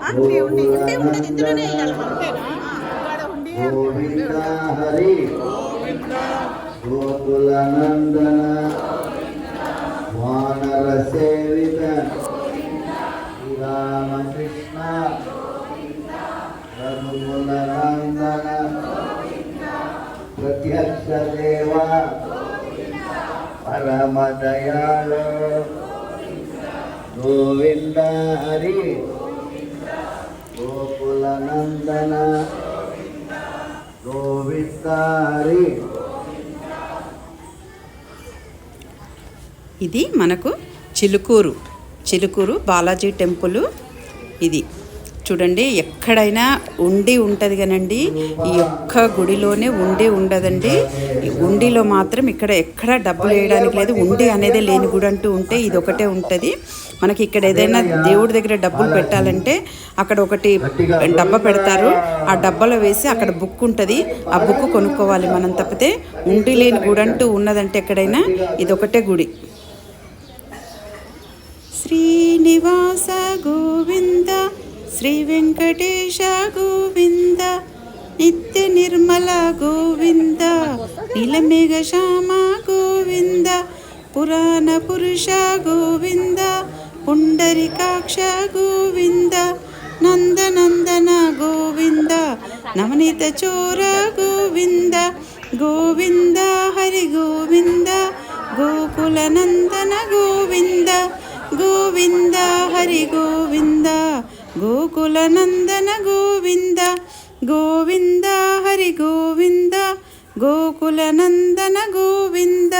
ఉండి ఉండి ఉండి ఉండేది ఇందులోనే వేయాలి మనం. గోవింద హరి గోకుల నందన వానర సేవిత రామకృష్ణ రఘుకుల నందన ప్రత్యక్ష దేవ పరమ దయాళు గోవింద హరి గోకుల నందన గోవింద హరి. ఇది మనకు చిలుకూరు బాలాజీ టెంపుల్. ఇది చూడండి, ఎక్కడైనా ఉండి ఉంటుంది కానండి, ఈ ఒక్క గుడిలోనే ఉండి ఉండదండి. ఈ ఉండిలో మాత్రం ఎక్కడ డబ్బులు వేయడానికి లేదు. ఉండి అనేది లేని గుడి అంటూ ఉంటే ఇది ఒకటే ఉంటుంది. మనకి ఇక్కడ ఏదైనా దేవుడి దగ్గర డబ్బులు పెట్టాలంటే అక్కడ ఒకటి డబ్బా పెడతారు. ఆ డబ్బాలో వేసి అక్కడ బుక్ ఉంటుంది, ఆ బుక్ కొనుక్కోవాలి మనం. తప్పితే ఉండి లేని గుడి అంటూ ఉన్నదంటే ఎక్కడైనా ఇది ఒకటే గుడి. శ్రీనివాస గోవింద శ్రీ వెంకటేశ గోవింద నిత్య నిర్మల గోవింద నీలమేఘ శ్యామ గోవింద పురాణ పురుష గోవింద పుండరికాక్ష గోవింద నందనందన గోవింద నవనీత చోర గోవింద గోవింద హరి గోవింద గోకుల నందన గోవింద గోవింద హరి గోవింద గోకుల నందన గోవింద గోవింద హరి గోవింద గోకుల నందన గోవింద.